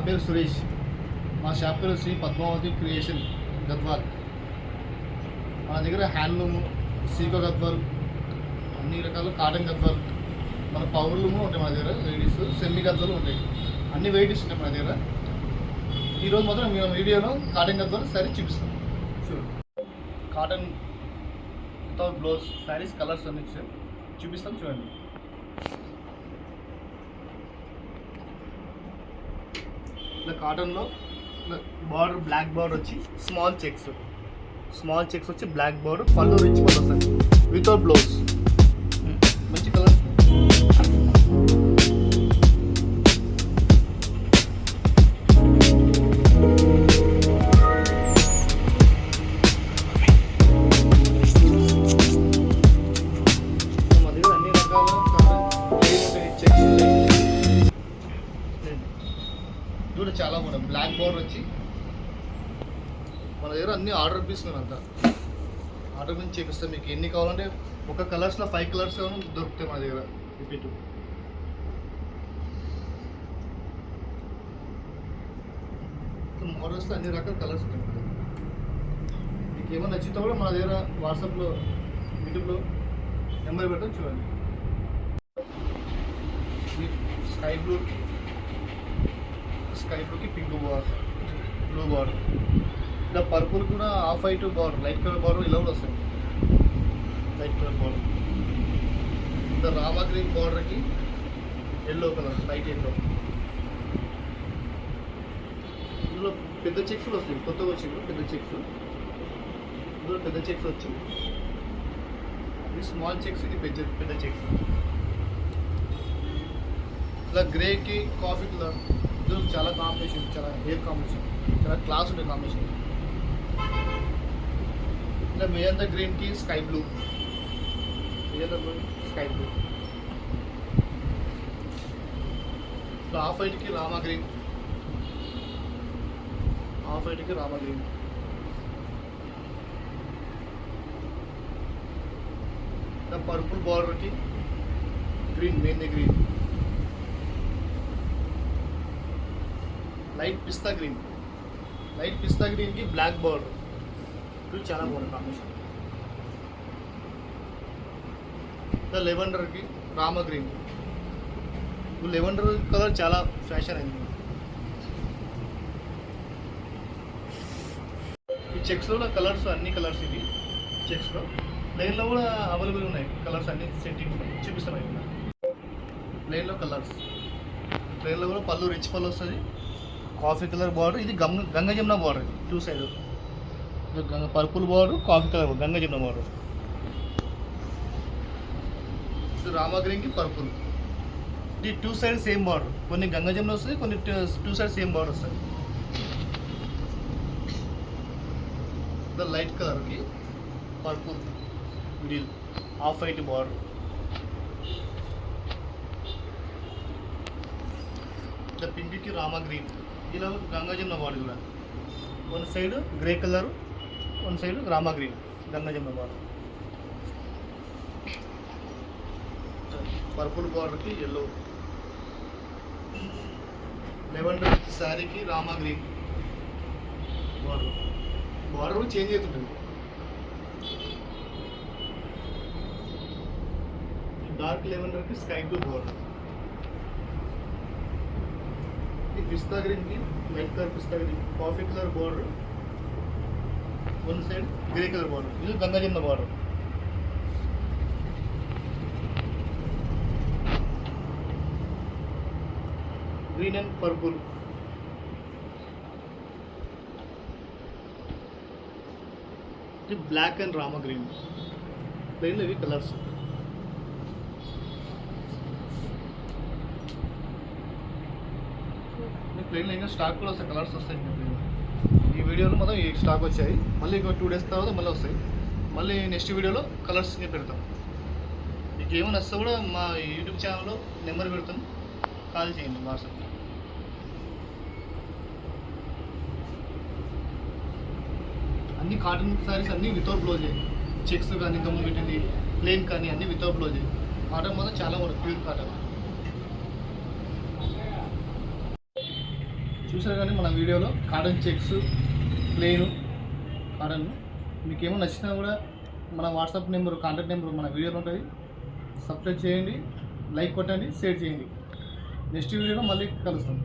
పేరు సురేష్. మా షాప్ పేరు శ్రీ పద్మావతి క్రియేషన్ గద్వాల్. మన దగ్గర హ్యాండ్లూము, సీకో గద్వాల్, అన్ని రకాల కాటన్ గద్వాల్, మన పవర్ లూము ఉంటాయి మన దగ్గర. లేడీస్ సెమీ గద్వాలు ఉంటాయి, అన్ని వెరైటీస్ ఉంటాయి మన దగ్గర. ఈరోజు మాత్రం మేము వీడియోలో కాటన్ గద్వాల్ శారీ చూపిస్తాం. చూడండి, cotton without blouse saris colours అన్ని చూపిస్తాం. చూడండి, ఇలా కాటన్లో బార్డర్ బ్లాక్ బార్డర్ వచ్చి స్మాల్ చెక్స్ వచ్చి బ్లాక్ బార్డర్, పళ్ళు రిచ్ పళ్ళు వస్తుంది వితౌట్ బ్లౌజ్. మంచి కలర్. మా దగ్గర అన్ని రకాల చెక్స్ చూడ చాలా బాగుంది. బ్లాక్ బార్డర్ వచ్చి మన దగ్గర అన్ని ఆర్డర్ పీస్తున్నాను. అంతా ఆర్డర్ మీద చేపిస్తాం. మీకు ఎన్ని కావాలంటే ఒక కలర్స్లో 5 కలర్స్ దొరుకుతాయి మన దగ్గర. రిపీట్ మోడల్స్లో అన్ని రకాల కలర్స్ ఉంటాయి. మీకు ఏమైనా నచ్చితే కూడా మన దగ్గర వాట్సాప్లో, యూట్యూబ్లో నెంబర్ పెట్టడం. చూడండి, స్కై బ్లూకి పింక్ బార్డర్, బ్లూ బార్డర్, ఇలా పర్పుల్ కూడా off white border, light colour border ఇలా కూడా వస్తాయి. లైట్ కలర్ బార్డర్, ఇలా రామా గ్రీన్ బార్డర్కి ఎల్లో కలర్, లైట్ ఎల్లో. ఇందులో పెద్ద చెక్స్ వస్తాయి, కొత్తగా వచ్చింది పెద్ద చెక్స్. ఇందులో పెద్ద చెక్స్ వచ్చి ఇది స్మాల్ చెక్స్, ఇది పెద్ద చెక్స్. ఇలా గ్రేకి కాఫీ కలర్, ఇది చాలా కాంబినేషన్, చాలా హెయిర్ కాంబినేషన్, చాలా క్లాస్ ఉండే కాంబినేషన్. ఇలా మెజంతా గ్రీన్కి స్కై బ్లూ, స్కై బ్లూ. ఇలా ఆఫ్ వైట్కి రామా గ్రీన్, ఇలా పర్పుల్ బార్డర్కి గ్రీన్, మెయిన్ గ్రీన్, లైట్ పిస్తా గ్రీన్కి బ్లాక్ బార్డర్. ఇది చాలా బాగుంది కాంబినేషన్. ఇంకా లెవెండర్కి రామా గ్రీన్. లెవెండర్ కలర్ చాలా ఫ్యాషన్ అయింది. ఈ చెక్స్లో కలర్స్, అన్ని కలర్స్ ఇవి చెక్స్లో. ప్లెయిన్లో కూడా అవైలబుల్ ఉన్నాయి కలర్స్, అన్ని సెట్టింగ్ చూపిస్తాను. ప్లెయిన్లో కలర్స్, ప్లెయిన్లో కూడా పళ్ళు రిచ్ పళ్ళు వస్తుంది, కాఫీ కలర్ బార్డర్. ఇది Ganga Jamuna border, 2 side purple border, coffee colour Ganga Jamuna border. ఇది రామా గ్రీన్కి పర్పుల్. ఇది 2 సైడ్ సేమ్ బార్డర్, కొన్ని గంగా జమున వస్తుంది, కొన్ని 2 సైడ్ సేమ్ బార్డర్ వస్తుంది. ఇది లైట్ కలర్కి purple, middle off white border. ఇలా పింక్కి రామా గ్రీన్, ఇలా గంగా జమున బార్డర్ కూడా. 1 side grey colour, 1 side Rama green, Ganga Jamuna border. Purple బార్డర్కి ఎల్లో. లెవెండర్ శారీకి రామా గ్రీన్ బార్డర్ కూడా చేంజ్ అవుతుంటుంది. డార్క్ లెవెండర్కి స్కై బ్లూ బార్డర్. పిస్తా గ్రీన్కి light colour pista green, coffee colour border, 1 side grey colour border. ఇది Ganga Jamuna border. Green and purple. ఇది black and Rama green. ప్లెయిన్లో ఇవి కలర్స్. ప్లెయిన్లో ఇంకా స్టాక్ కూడా వస్తాయి, కలర్స్ వస్తాయి. ఈ వీడియోలో మొత్తం ఈ స్టాక్ వచ్చాయి. మళ్ళీ ఇంకో 2 డేస్ తర్వాత మళ్ళీ వస్తాయి. మళ్ళీ నెక్స్ట్ వీడియోలో కలర్స్ పెడతాం. మీకు ఏమైనా వస్తే కూడా మా యూట్యూబ్ ఛానల్లో నెంబర్ పెడతాం, కాల్ చేయండి వాట్సాప్. అన్ని కాటన్ శారీస్ అన్నీ వితౌట్ బ్లౌజే. చెక్స్ కానీ, దమ్ము పెట్టింది, ప్లెయిన్ కానీ అన్నీ వితౌట్ బ్లౌజే. కాటన్ మాత్రం చాలా బాగుంది, ప్యూర్ కాటన్. చూసారు కానీ మన వీడియోలో కాటన్ చెక్స్ ప్లెయిన్ కాటన్ మీకు ఏమో నచ్చినా కూడా మన వాట్సాప్ నెంబర్ కాంటాక్ట్ నెంబర్ మన వీడియోలో ఉంటుంది. సబ్స్క్రైబ్ చేయండి, లైక్ కొట్టండి, షేర్ చేయండి. నెక్స్ట్ వీడియోలో మళ్ళీ కలుస్తాం.